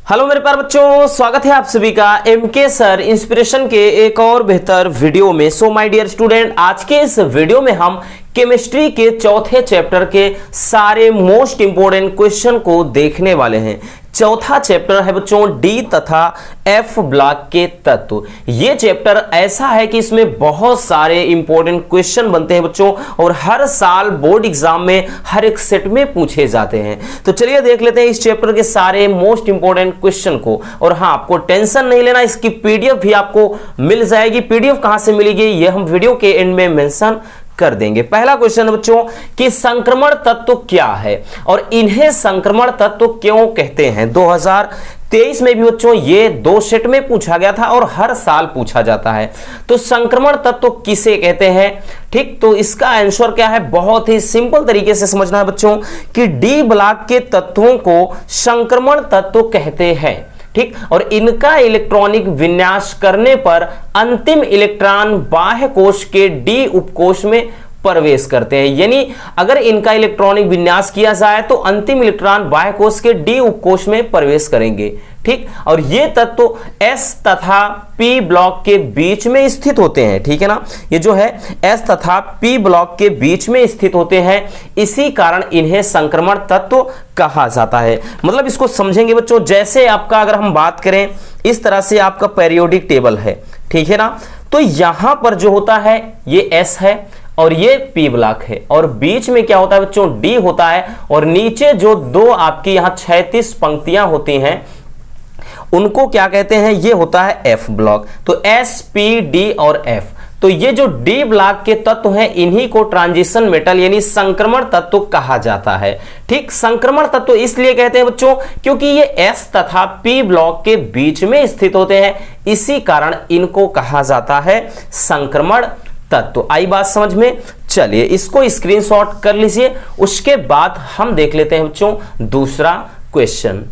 Hello मेरे प्यारे बच्चों, स्वागत है आप सभी का एमके सर इंस्पिरेशन के एक और बेहतर वीडियो में। सो माय डियर स्टूडेंट, आज के इस वीडियो में हम केमिस्ट्री के चौथे चैप्टर के सारे मोस्ट इंपोर्टेंट क्वेश्चन को देखने वाले हैं। चौथा चैप्टर है बच्चों डी तथा एफ ब्लॉक के तत्व। ये चैप्टर ऐसा है कि इसमें बहुत सारे इंपॉर्टेंट क्वेश्चन बनते हैं बच्चों, और हर साल बोर्ड एग्जाम में हर एक सेट में पूछे जाते हैं। तो चलिए देख लेते हैं इस चैप्टर के सारे मोस्ट इंपॉर्टेंट क्वेश्चन को। और हाँ, आपको टेंशन नहीं लेना, इसकी पीडीएफ भी आपको मिल जाएगी। पीडीएफ कहां से मिलेगी ये हम वीडियो के एंड में मेंशन कर देंगे। पहला क्वेश्चन बच्चों कि संक्रमण तत्व क्या है और इन्हें संक्रमण तत्व क्यों कहते हैं। 2023 में भी बच्चों ये दो सेट में पूछा गया था और हर साल पूछा जाता है। तो संक्रमण तत्व किसे कहते हैं, ठीक। तो इसका आंसर क्या है, बहुत ही सिंपल तरीके से समझना है बच्चों कि डी ब्लॉक के तत्वों को संक्रमण तत्व कहते हैं, ठीक। और इनका इलेक्ट्रॉनिक विन्यास करने पर अंतिम इलेक्ट्रॉन बाह्य कोश के डी उपकोश में प्रवेश करते हैं। यानी अगर इनका इलेक्ट्रॉनिक विन्यास किया जाए तो अंतिम इलेक्ट्रॉन बाह्य कोश के डी उपकोश में प्रवेश करेंगे, ठीक। और ये तत्व एस तथा पी ब्लॉक के बीच में स्थित होते हैं, ठीक है ना। ये जो है एस तथा पी ब्लॉक के बीच में स्थित होते हैं, इसी कारण इन्हें संक्रमण तत्व कहा जाता है। मतलब इसको समझेंगे बच्चों, जैसे आपका अगर हम बात करें इस तरह से आपका पीरियोडिक टेबल है, ठीक है ना। तो यहां पर जो होता है ये एस है और ये पी ब्लॉक है, और बीच में क्या होता है बच्चों डी होता है, और नीचे जो दो आपकी यहां 36 पंक्तियां होती हैं उनको क्या कहते हैं, ये होता है एफ ब्लॉक। तो एस पी डी और एफ, तो ये जो डी ब्लॉक के तत्व हैं इन्हीं को ट्रांजिशन मेटल यानी संक्रमण तत्व कहा जाता है, ठीक। संक्रमण तत्व इसलिए कहते हैं बच्चों क्योंकि ये एस तथा पी ब्लॉक के बीच में स्थित होते हैं, इसी कारण इनको कहा जाता है संक्रमण तत्व। आई बात समझ में। चलिए इसको स्क्रीनशॉट कर लीजिए, उसके बाद हम देख लेते हैं बच्चों दूसरा क्वेश्चन।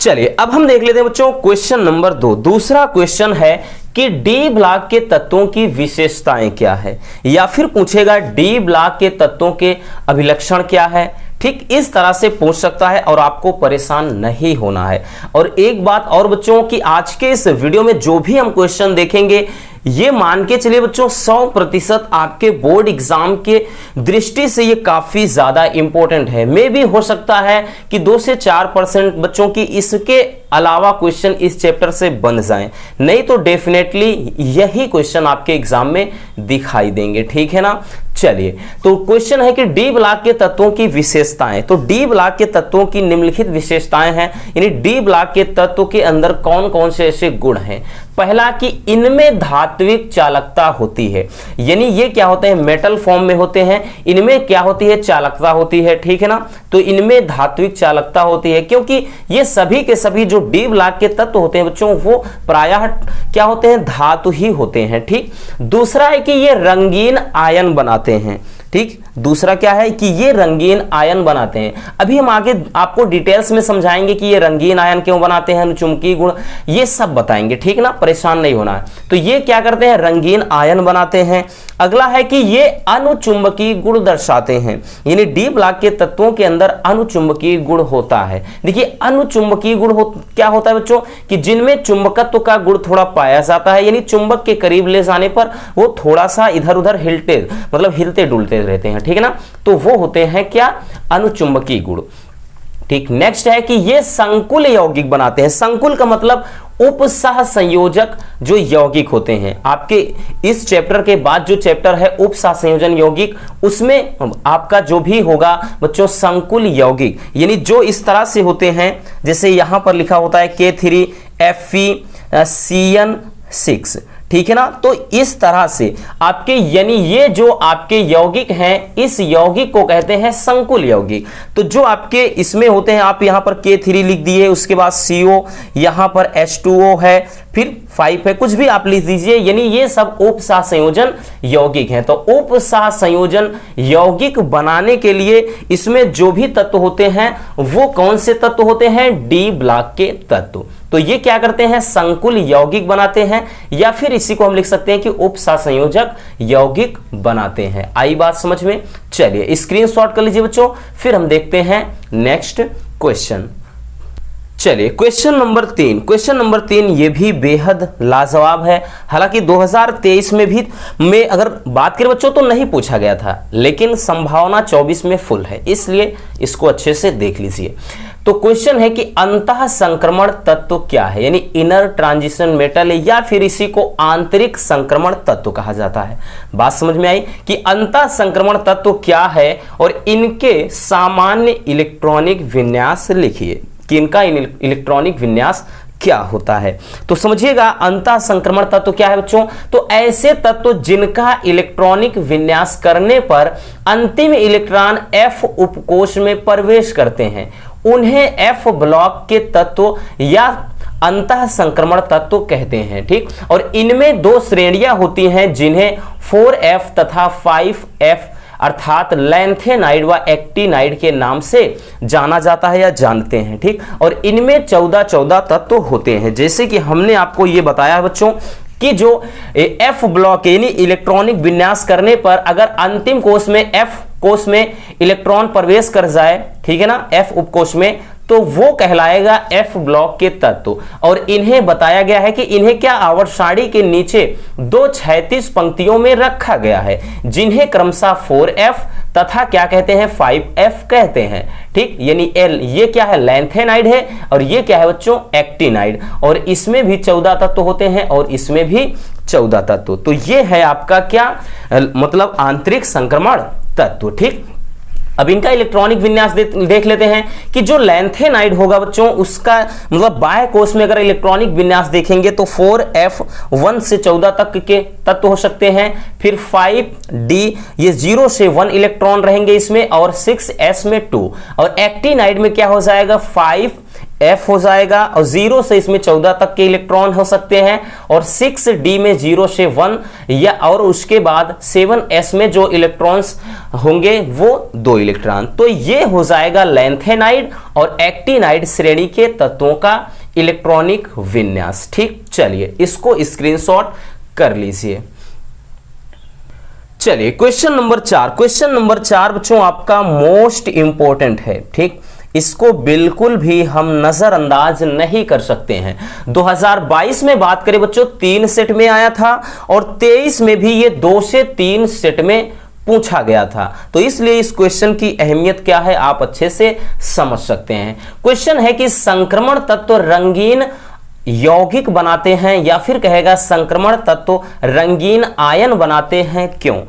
चलिए अब हम देख लेते हैं बच्चों क्वेश्चन नंबर 2। दूसरा क्वेश्चन है कि डी ब्लॉक के तत्वों की विशेषताएं क्या है, या फिर पूछेगा डी ब्लॉक के तत्वों के अभिलक्षण क्या है, ठीक। इस तरह से पूछ सकता है और आपको परेशान नहीं होना है। और एक बात और बच्चों कि आज के इस वीडियो में जो भी हम क्वेश्चन देखेंगे ये मान के चलिए बच्चों 100% आपके बोर्ड एग्जाम के दृष्टि से ये काफी ज्यादा इंपॉर्टेंट है। मे भी हो सकता है कि 2 से 4% बच्चों की इसके अलावा क्वेश्चन इस चैप्टर से बन जाएं, नहीं तो डेफिनेटली यही क्वेश्चन आपके एग्जाम में दिखाई देंगे, ठीक है ना। चलिए तो क्वेश्चन है कि डी ब्लॉक के तत्वों की विशेषताएं। तो डी ब्लॉक के तत्वों की निम्नलिखित विशेषताएं हैं, यानी डी ब्लॉक के तत्व के अंदर कौन कौन से ऐसे गुण हैं। पहला कि इनमें धात्विक चालकता होती है, यानी ये क्या होते हैं मेटल फॉर्म में होते हैं, इनमें क्या होती है चालकता होती है, ठीक है ना। तो इनमें धात्विक चालकता होती है क्योंकि ये सभी के सभी जो डी ब्लॉक के तत्व होते हैं बच्चों वो प्रायः क्या होते हैं धातु ही होते हैं, ठीक। दूसरा है कि ये रंगीन आयन बनाते हैं, ठीक। दूसरा क्या है कि ये रंगीन आयन बनाते हैं। अभी हम आगे आपको डिटेल्स में समझाएंगे कि ये रंगीन आयन क्यों बनाते हैं, अनुचुंबकीय गुण ये सब बताएंगे, ठीक ना, परेशान नहीं होना है। तो ये क्या करते हैं रंगीन आयन बनाते हैं। अगला है कि ये अनुचुंबकीय गुण दर्शाते हैं, यानी डी ब्लॉक के तत्वों के अंदर अनुचुंबकीय गुण होता है। देखिए अनुचुंबकीय गुण क्या होता है बच्चों कि जिनमें चुंबकत्व का गुण थोड़ा पाया जाता है, यानी चुंबक के करीब ले जाने पर वो थोड़ा सा इधर उधर हिलते डुलते रहते हैं, ठीक है ना। तो वो होते हैं क्या अनुचुंबकीय गुण, ठीक। नेक्स्ट है कि ये संकुल यौगिक बनाते हैं। संकुल का मतलब उपसह संयोजक जो यौगिक होते हैं। आपके इस चैप्टर के बाद जो चैप्टर है उपसह संयोजन यौगिक, उसमें आपका जो भी होगा बच्चों संकुल यौगिक, यानी जो इस तरह से होते हैं जैसे यहां पर लिखा होता है K3FeCN6, ठीक है ना। तो इस तरह से आपके यानी ये जो आपके यौगिक हैं इस यौगिक को कहते हैं संकुल यौगिक। तो जो आपके इसमें होते हैं आप यहां पर K3 लिख दिए, उसके बाद CO, यहां पर H2O है, फिर 5 है, कुछ भी आप लिख दीजिए, यानी ये सब उपसह संयोजन यौगिक हैं। तो उपसह संयोजन यौगिक बनाने के लिए इसमें जो भी तत्व होते हैं वो कौन से तत्व होते हैं डी ब्लॉक के तत्व। तो ये क्या करते हैं संकुल यौगिक बनाते हैं, या फिर इसी को हम लिख सकते हैं कि उपसह संयोजक यौगिक बनाते हैं। आई बात समझ में। चलिए स्क्रीनशॉट कर लीजिए बच्चों, फिर हम देखते हैं नेक्स्ट क्वेश्चन। चलिए क्वेश्चन नंबर 3 ये भी बेहद लाजवाब है। हालांकि 2023 में अगर बात करें बच्चों तो नहीं पूछा गया था, लेकिन संभावना 24 में फुल है, इसलिए इसको अच्छे से देख लीजिए। तो क्वेश्चन है कि अंतः संक्रमण तत्व क्या है, यानी इनर ट्रांजिशन मेटल है या फिर इसी को आंतरिक संक्रमण तत्व कहा जाता है। बात समझ में आई कि अंतः संक्रमण तत्व क्या है और इनके सामान्य इलेक्ट्रॉनिक विन्यास लिखिए कि इनका इलेक्ट्रॉनिक विन्यास क्या होता है। तो समझिएगा अंतः संक्रमण तत्व क्या है बच्चों, तो ऐसे तत्व जिनका इलेक्ट्रॉनिक विन्यास करने पर अंतिम इलेक्ट्रॉन F उपकोष में प्रवेश करते हैं उन्हें F ब्लॉक के तत्व या अंतः संक्रमण तत्व कहते हैं। ठीक, और इनमें दो श्रेणियां होती हैं जिन्हें 4F तथा 5F अर्थात लैंथेनाइड व एक्टिनाइड के नाम से जाना जाता है या जानते हैं। ठीक, और इनमें 14 तत्व होते हैं। जैसे कि हमने आपको ये बताया बच्चों कि जो F ब्लॉक यानी इलेक्ट्रॉनिक विन्यास करने पर अगर अंतिम कोष में F कोष में इलेक्ट्रॉन प्रवेश कर जाए, ठीक है ना, F उपकोष में, तो वो कहलाएगा F ब्लॉक के तत्व। और इन्हें बताया गया है कि इन्हें क्या आवर्त सारणी के नीचे दो क्षैतिज पंक्तियों में रखा गया है जिन्हें क्रमशः 4F तथा क्या कहते हैं 5F कहते हैं। ठीक, यानी L ये क्या है लैंथेनाइड है और ये क्या है बच्चों एक्टिनाइड, और इसमें भी 14 तत्व होते हैं और इसमें भी 14 तत्व। तो ये है आपका क्या मतलब आंतरिक संक्रमण तत्व। ठीक, अब इनका इलेक्ट्रॉनिक विन्यास देख लेते हैं कि जो लैंथेनाइड होगा बच्चों उसका मतलब बाह्य कोष में अगर इलेक्ट्रॉनिक विन्यास देखेंगे तो 4F 1 से 14 तक के तत्व हो सकते हैं। फिर 5D ये 0 से 1 इलेक्ट्रॉन रहेंगे इसमें, और 6S में 2, और एक्टिनाइड में क्या हो जाएगा 5F हो जाएगा और 0 से इसमें 14 तक के इलेक्ट्रॉन हो सकते हैं, और 6D में 0 से 1 या और उसके बाद 7S में जो इलेक्ट्रॉन्स होंगे वो 2 इलेक्ट्रॉन। तो ये हो जाएगा लैंथेनाइड और एक्टिनाइड श्रेणी के तत्वों का इलेक्ट्रॉनिक विन्यास। ठीक, चलिए इसको स्क्रीनशॉट कर लीजिए। चलिए क्वेश्चन नंबर 4 बच्चों आपका मोस्ट इंपॉर्टेंट है। ठीक, इसको बिल्कुल भी हम नजरअंदाज नहीं कर सकते हैं। 2022 में बात करें बच्चों 3 सेट में आया था और 23 में भी ये 2 से 3 सेट में पूछा गया था, तो इसलिए इस क्वेश्चन की अहमियत क्या है आप अच्छे से समझ सकते हैं। क्वेश्चन है कि संक्रमण तत्व रंगीन यौगिक बनाते हैं या फिर कहेगा संक्रमण तत्व रंगीन आयन बनाते हैं क्यों,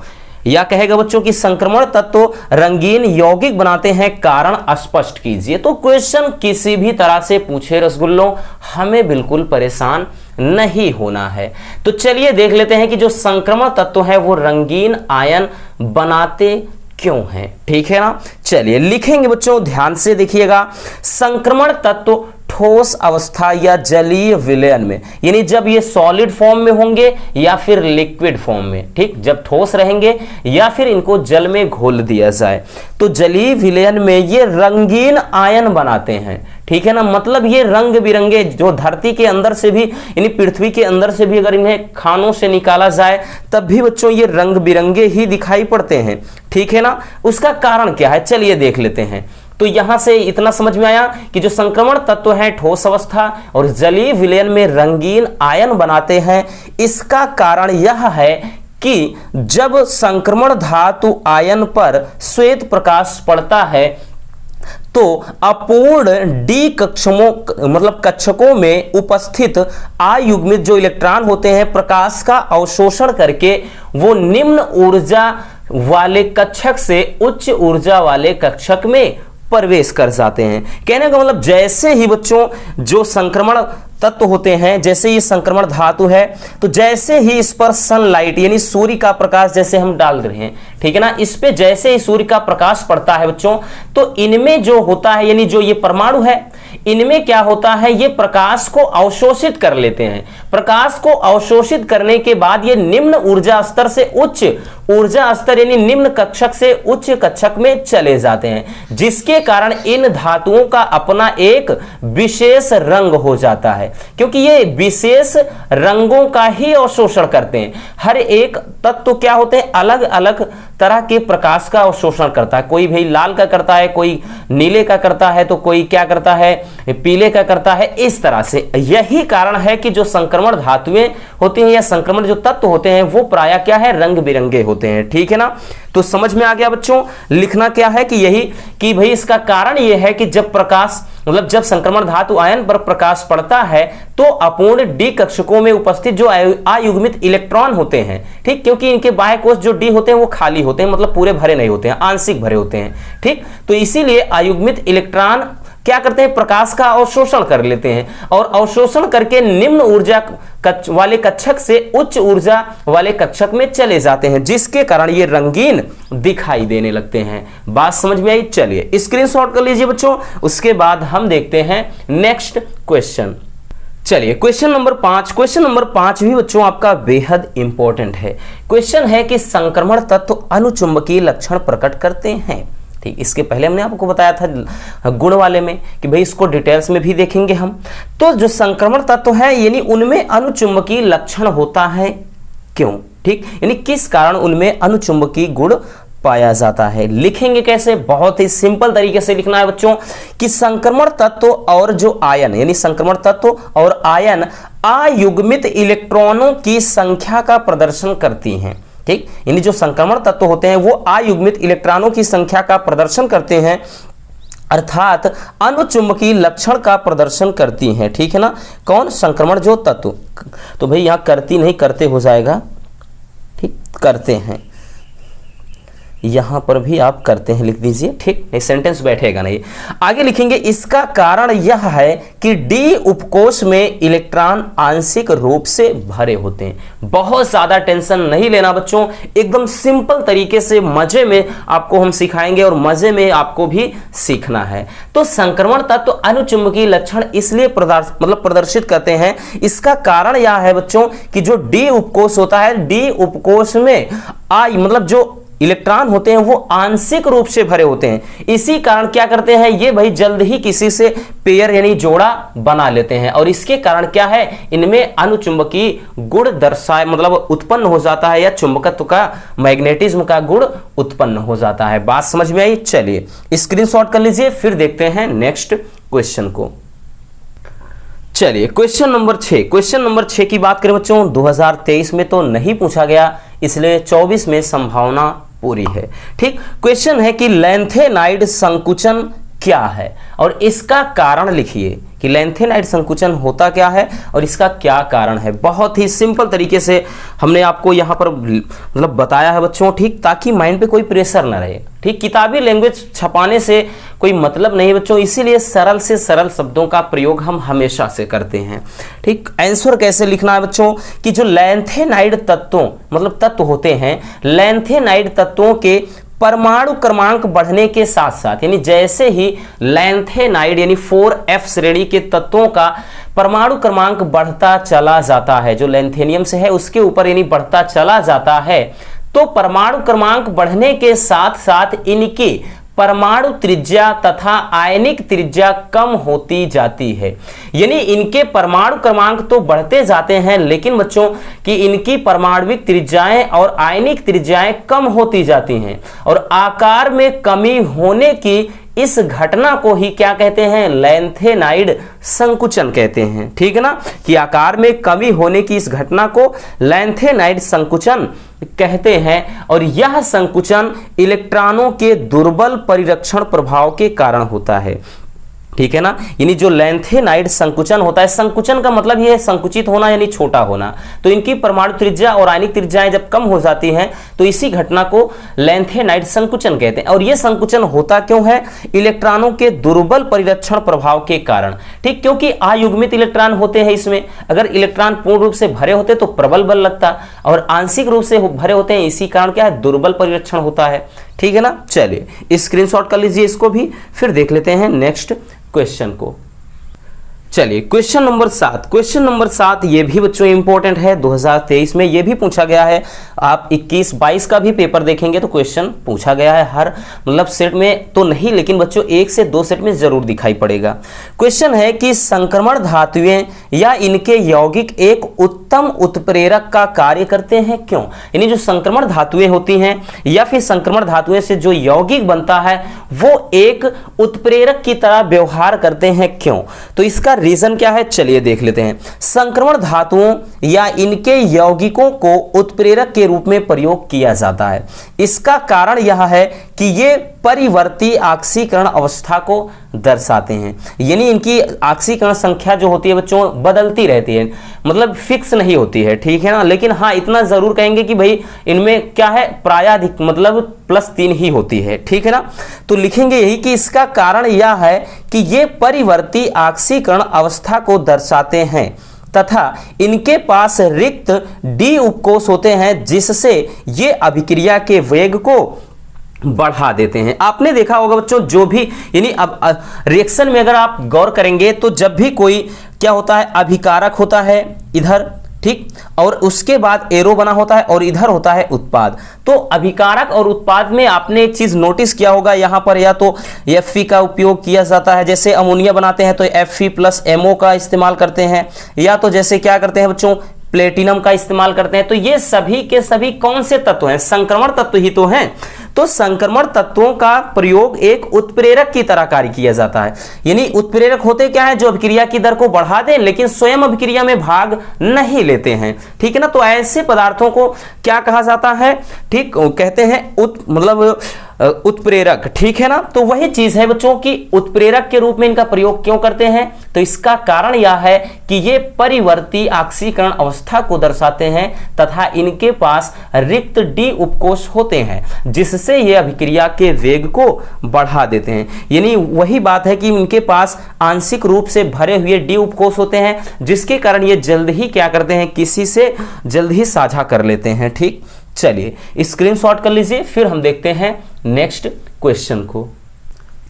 या कहेगा बच्चों कि संक्रमण तत्व रंगीन यौगिक बनाते हैं कारण स्पष्ट कीजिए। तो क्वेश्चन किसी भी तरह से पूछे रसगुल्लों हमें बिल्कुल परेशान नहीं होना है। तो चलिए देख लेते हैं कि जो संक्रमण तत्व है वो रंगीन आयन बनाते क्यों हैं। ठीक है ना, चलिए लिखेंगे बच्चों, ध्यान से देखिएगा। संक्रमण तत्व ठोस अवस्था या जलीय विलयन में, यानी जब ये सॉलिड फॉर्म में होंगे या फिर लिक्विड फॉर्म में, ठीक, जब ठोस रहेंगे या फिर इनको जल में घोल दिया जाए, तो जलीय विलयन में ये रंगीन आयन बनाते हैं। ठीक है ना, मतलब ये रंग बिरंगे जो धरती के अंदर से भी यानी पृथ्वी के अंदर से भी अगर इन्हें खानों से निकाला जाए तब भी बच्चों ये रंग बिरंगे ही दिखाई पड़ते हैं। ठीक है ना, उसका कारण क्या है चलिए देख लेते हैं। तो यहां से इतना समझ में आया कि जो संक्रमण तत्व है ठोस अवस्था और जलीय विलयन में रंगीन आयन बनाते हैं। इसका कारण यह है कि जब संक्रमण धातु आयन पर श्वेत प्रकाश पड़ता है तो अपूर्ण डी कक्षकों मतलब कक्षकों में उपस्थित आयुग्मित जो इलेक्ट्रॉन होते हैं प्रकाश का अवशोषण करके वो निम्न ऊर्जा वाले कक्षक से उच्च ऊर्जा वाले कक्षक में प्रवेश कर जाते हैं। कहने का मतलब जैसे ही बच्चों जो संक्रमण तत्व होते हैं, जैसे ये संक्रमण धातु है, तो जैसे ही इस पर सनलाइट यानी सूर्य का प्रकाश जैसे हम डाल रहे हैं, ठीक है ना, इस पे जैसे ही सूर्य का प्रकाश पड़ता है बच्चों, तो इनमें जो होता है यानी जो ये परमाणु है इनमें क्या होता है, ये प्रकाश को अवशोषित कर लेते हैं। प्रकाश को अवशोषित करने के बाद ये निम्न ऊर्जा स्तर से उच्च ऊर्जा स्तर यानी निम्न कक्षक से उच्च कक्षक में चले जाते हैं, जिसके कारण इन धातुओं का अपना एक विशेष रंग हो जाता है, क्योंकि ये विशेष रंगों का ही अवशोषण करते हैं। हर एक तत्व क्या होते हैं, अलग अलग तरह के प्रकाश का अवशोषण करता है। कोई भी लाल का करता है, कोई नीले का करता है, तो कोई क्या करता है पीले का करता है, इस तरह से। यही कारण है कि जो संक्रमण धातुएं होती हैं या संक्रमण जो तत्व होते हैं वो प्रायः क्या है, रंग बिरंगे होते हैं। ठीक है ना, तो समझ में आ गया बच्चों। लिखना क्या है कि यही कि भाई इसका कारण यह है कि जब प्रकाश मतलब जब संक्रमण धातु आयन पर प्रकाश पड़ता है तो अपूर्ण डी कक्षकों में उपस्थित जो अयुग्मित इलेक्ट्रॉन होते हैं, ठीक, क्योंकि इनके बाह्य कोश जो डी होते हैं वो खाली होते हैं, मतलब पूरे भरे नहीं होते हैं, आंशिक भरे होते हैं। ठीक, तो इसीलिए अयुग्मित इलेक्ट्रॉन क्या करते हैं, प्रकाश का अवशोषण कर लेते हैं और अवशोषण करके निम्न ऊर्जा वाले कक्षक से उच्च ऊर्जा वाले कक्षक में चले जाते हैं, जिसके कारण ये रंगीन दिखाई देने लगते हैं। बात समझ में आई? चलिए स्क्रीनशॉट कर लीजिए बच्चों, उसके बाद हम देखते हैं नेक्स्ट क्वेश्चन। चलिए क्वेश्चन नंबर 5। क्वेश्चन नंबर 5 भी बच्चों आपका बेहद इंपॉर्टेंट है। क्वेश्चन है कि संक्रमण तत्व अनुचुंबकीय लक्षण प्रकट करते हैं। ठीक, इसके पहले हमने आपको बताया था गुण वाले में कि भाई इसको डिटेल्स में भी देखेंगे हम। तो जो संक्रमण तत्व है यानी उनमें अनुचुंबकीय लक्षण होता है, क्यों? ठीक, यानी किस कारण उनमें अनुचुंबकीय गुण पाया जाता है। लिखेंगे कैसे? बहुत ही सिंपल तरीके से लिखना है बच्चों कि संक्रमण तत्व और जो आयन यानी संक्रमण तत्व और आयन अयुग्मित इलेक्ट्रॉनों की संख्या का प्रदर्शन करती हैं। ठीक, यानी जो संक्रमण तत्व होते हैं वो अयुग्मित इलेक्ट्रॉनों की संख्या का प्रदर्शन करते हैं, अर्थात अनुचुंबकीय लक्षण का प्रदर्शन करती हैं। ठीक है ना, कौन? संक्रमण जो तत्व। तो भाई यहां करती नहीं, करते हो जाएगा। ठीक, करते हैं, यहां पर भी आप करते हैं लिख दीजिए। ठीक, नहीं सेंटेंस बैठेगा नहीं। आगे लिखेंगे इसका कारण यह है कि डी उपकोष में इलेक्ट्रॉन आंशिक रूप से भरे होते हैं। बहुत ज्यादा टेंशन नहीं लेना बच्चों, एकदम सिंपल तरीके से मजे में आपको हम सिखाएंगे और मजे में आपको भी सीखना है। तो संक्रमण तत्व अनुचुंबकीय लक्षण इसलिए प्रदर्शित करते हैं, इसका कारण यह है बच्चों कि जो डी उपकोष होता है, डी उपकोष में जो इलेक्ट्रॉन होते हैं वो आंशिक रूप से भरे होते हैं। इसी कारण क्या करते हैं ये भाई जल्द ही किसी से पेयर यानी जोड़ा बना लेते हैं और इसके कारण क्या है, इनमें अनुचुंबकीय गुण दर्शाए उत्पन्न हो जाता है या चुंबकत्व का मैग्नेटिज्म का गुण उत्पन्न हो जाता है। बात समझ में आई? चलिए स्क्रीनशॉट कर लीजिए, फिर देखते हैं नेक्स्ट क्वेश्चन को। चलिए क्वेश्चन नंबर 6। क्वेश्चन नंबर 6 की बात करें बच्चों, 2023 में तो नहीं पूछा गया, इसलिए 24 में संभावना पूरी है। ठीक, क्वेश्चन है कि लैंथेनाइड संकुचन क्या है और इसका कारण लिखिए कि लैंथेनाइड संकुचन होता क्या है और इसका क्या कारण है। बहुत ही सिंपल तरीके से हमने आपको यहां पर बताया है बच्चों, ठीक, ताकि माइंड पे कोई प्रेशर ना रहे। ठीक, किताबी लैंग्वेज छपाने से कोई मतलब नहीं बच्चों, इसीलिए सरल से सरल शब्दों का प्रयोग हम हमेशा से करते हैं। ठीक, आंसर कैसे लिखना है बच्चों कि जो लैंथेनाइड तत्वों तत्व होते हैं, लैंथेनाइड तत्वों के परमाणु क्रमांक बढ़ने के साथ साथ यानी जैसे ही लैंथेनाइड यानी 4f श्रेणी के तत्वों का परमाणु क्रमांक बढ़ता चला जाता है, जो लैंथेनियम से है उसके ऊपर यानी बढ़ता चला जाता है, तो परमाणु क्रमांक बढ़ने के साथ साथ इनकी परमाणु त्रिज्या तथा आयनिक त्रिज्या कम होती जाती है। यानी इनके परमाणु क्रमांक तो बढ़ते जाते हैं, लेकिन बच्चों कि इनकी परमाणुविक त्रिज्याएं और आयनिक त्रिज्याएं कम होती जाती हैं और आकार में कमी होने की इस घटना को ही क्या कहते हैं, लैंथेनाइड संकुचन कहते हैं। ठीक है ना, कि आकार में कमी होने की इस घटना को लैंथेनाइड संकुचन कहते हैं और यह संकुचन इलेक्ट्रॉनों के दुर्बल परिरक्षण प्रभाव के कारण होता है। ठीक है ना, यानी जो लैंथेनाइड संकुचन होता है, संकुचन का मतलब यह है संकुचित होना यानी छोटा होना, तो इनकी परमाणु त्रिज्या और आयनिक त्रिज्याएं जब कम हो जाती हैं तो इसी घटना को लैंथेनाइड संकुचन कहते हैं। और यह संकुचन होता क्यों है, इलेक्ट्रॉनों के दुर्बल परिरक्षण प्रभाव के कारण। ठीक, क्योंकि अयुग्मित इलेक्ट्रॉन होते हैं इसमें, अगर इलेक्ट्रॉन पूर्ण रूप से भरे होते तो प्रबल बल लगता और आंशिक रूप से भरे होते हैं, इसी कारण क्या है, दुर्बल परिरक्षण होता है। ठीक है ना, चलिए स्क्रीनशॉट कर लीजिए इसको भी, फिर देख लेते हैं नेक्स्ट क्वेश्चन को। चलिए क्वेश्चन नंबर 7। क्वेश्चन नंबर 7 ये भी बच्चों इंपॉर्टेंट है, 2023 में ये भी पूछा गया है। आप 21-22 का भी पेपर देखेंगे तो क्वेश्चन पूछा गया है, हर सेट में तो नहीं, लेकिन बच्चों 1 से 2 सेट में जरूर दिखाई पड़ेगा। क्वेश्चन है कि संक्रमण धातुएं या इनके यौगिक एक उत्तक उत्तम उत्प्रेरक का कार्य करते हैं, क्यों? यानी जो संक्रमण धातुएं होती हैं या फिर संक्रमण धातुएं से जो यौगिक बनता है वो एक उत्प्रेरक की तरह व्यवहार करते हैं, क्यों? तो इसका रीजन क्या है, चलिए देख लेते हैं। संक्रमण धातुओं या इनके यौगिकों को उत्प्रेरक के रूप में प्रयोग किया जाता है। इसका कारण यह है कि ये परिवर्ती ऑक्सीकरण अवस्था को दर्शाते हैं, यानी इनकी ऑक्सीकरण संख्या जो होती है बच्चों बदलती रहती है, मतलब फिक्स नहीं होती है, ठीक है ना। लेकिन हाँ इतना जरूर कहेंगे कि भाई इनमें क्या है, प्रायाधिक मतलब +3 ही होती है, ठीक है ना। तो लिखेंगे यही कि इसका कारण यह है कि ये परिवर्ती ऑक्सीकरण अवस्था को दर्शाते हैं तथा इनके पास रिक्त डी उपकोष होते हैं जिससे ये अभिक्रिया के वेग को बढ़ा देते हैं। आपने देखा होगा बच्चों, जो भी यानी अब रिएक्शन में अगर आप गौर करेंगे तो जब भी कोई क्या होता है, अभिकारक होता है इधर, ठीक, और उसके बाद एरो बना होता है और इधर होता है उत्पाद। तो अभिकारक और उत्पाद में आपने एक चीज नोटिस किया होगा, यहां पर या तो Fe का उपयोग किया जाता है, जैसे अमोनिया बनाते हैं तो Fe+MO का इस्तेमाल करते हैं, या तो जैसे क्या करते हैं बच्चों, प्लेटिनम का इस्तेमाल करते हैं। तो ये सभी के सभी कौन से तत्व हैं, संक्रमण तत्व ही तो हैं। तो संक्रमण तत्वों का प्रयोग एक उत्प्रेरक की तरह कार्य किया जाता है, यानी उत्प्रेरक होते क्या है, जो अभिक्रिया की दर को बढ़ा दें लेकिन स्वयं अभिक्रिया में भाग नहीं लेते हैं, ठीक है ना। तो ऐसे पदार्थों को क्या कहा जाता है, ठीक, कहते हैं उत्प्रेरक, ठीक है ना। तो वही चीज है बच्चों की उत्प्रेरक के रूप में इनका प्रयोग क्यों करते हैं, तो इसका कारण यह है कि ये परिवर्ती ऑक्सीकरण अवस्था को दर्शाते हैं तथा इनके पास रिक्त डी उपकोष होते हैं जिससे ये अभिक्रिया के वेग को बढ़ा देते हैं। यानी वही बात है कि इनके पास आंशिक रूप से भरे हुए डी उपकोष होते हैं जिसके कारण ये जल्द ही क्या करते हैं, किसी से जल्द ही साझा कर लेते हैं, ठीक। चलिए स्क्रीनशॉट कर लीजिए, फिर हम देखते हैं नेक्स्ट क्वेश्चन को।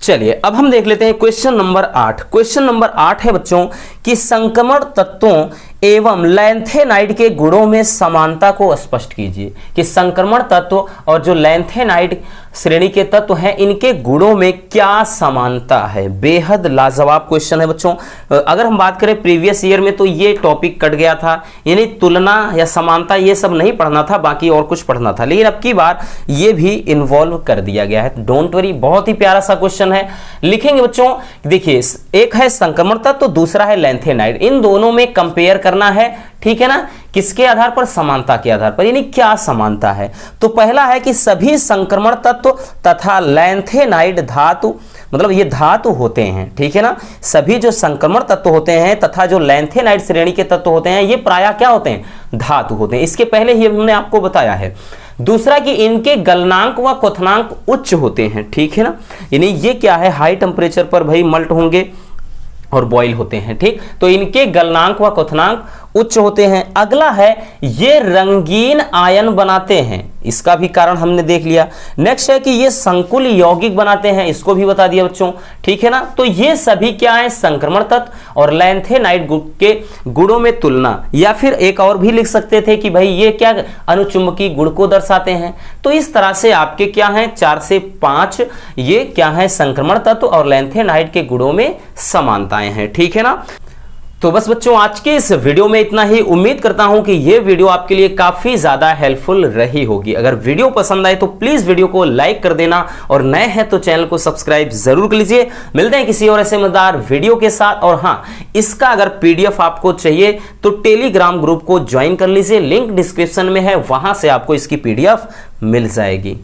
चलिए अब हम देख लेते हैं क्वेश्चन नंबर 8। क्वेश्चन नंबर 8 है बच्चों कि संक्रमण तत्वों एवं लैंथेनाइड के गुणों में समानता को स्पष्ट कीजिए, कि संक्रमण तत्व और जो लैंथेनाइड श्रेणी के तत्व हैं इनके गुणों में क्या समानता है। बेहद लाजवाब क्वेश्चन है बच्चों। अगर हम बात करें प्रीवियस ईयर में तो ये टॉपिक कट गया था, यानी तुलना या समानता ये सब नहीं पढ़ना था, बाकी और कुछ पढ़ना था, लेकिन अब की बार ये भी इन्वॉल्व कर दिया गया है। डोंट वरी, बहुत ही प्यारा सा क्वेश्चन है। लिखेंगे बच्चों, देखिए एक है संक्रमण तत्व, दूसरा है लैंथेनाइड, इन दोनों में कंपेयर करना है, ठीक है ना। किसके आधार पर, समानता के आधार पर, यानी क्या समानता है। तो पहला है कि सभी संक्रमण तत्व तथा लैंथेनाइड धातु, मतलब ये धातु होते हैं, ठीक है ना। सभी जो संक्रमण तत्व होते हैं तथा जो लैंथेनाइड श्रेणी के तत्व होते हैं ये प्रायः क्या होते हैं, धातु होते हैं। इसके पहले ही हमने आपको बताया है। दूसरा कि इनके गलनांक व क्वथनांक उच्च होते हैं, ठीक है ना, यानी ये क्या है, हाई टेम्परेचर पर भाई मल्ट होंगे और बॉयल होते हैं, ठीक। तो इनके गलनांक व क्वथनांक उच्च होते हैं। अगला है ये रंगीन आयन बनाते हैं, इसका भी कारण हमने देख लिया। नेक्स्ट है कि ये संकुल यौगिक बनाते हैं, इसको भी बता दिया बच्चों, ठीक है ना। तो ये सभी क्या है, संक्रमण तत्व और लैंथेनाइड के गुणों में तुलना, या फिर एक और भी लिख सकते थे कि भाई ये क्या अनुचुंबकीय गुण को दर्शाते हैं। तो इस तरह से आपके क्या है 4 से 5 ये क्या है संक्रमण तत्व और लैंथेनाइड के गुणों में समानताएं हैं, ठीक है ना। तो बस बच्चों आज के इस वीडियो में इतना ही। उम्मीद करता हूं कि ये वीडियो आपके लिए काफी ज्यादा हेल्पफुल रही होगी। अगर वीडियो पसंद आए तो प्लीज वीडियो को लाइक कर देना और नए हैं तो चैनल को सब्सक्राइब जरूर कर लीजिए। मिलते हैं किसी और ऐसे मजेदार वीडियो के साथ। और हाँ, इसका अगर पीडीएफ आपको चाहिए तो टेलीग्राम ग्रुप को ज्वाइन कर लीजिए, लिंक डिस्क्रिप्शन में है, वहां से आपको इसकी पीडीएफ मिल जाएगी।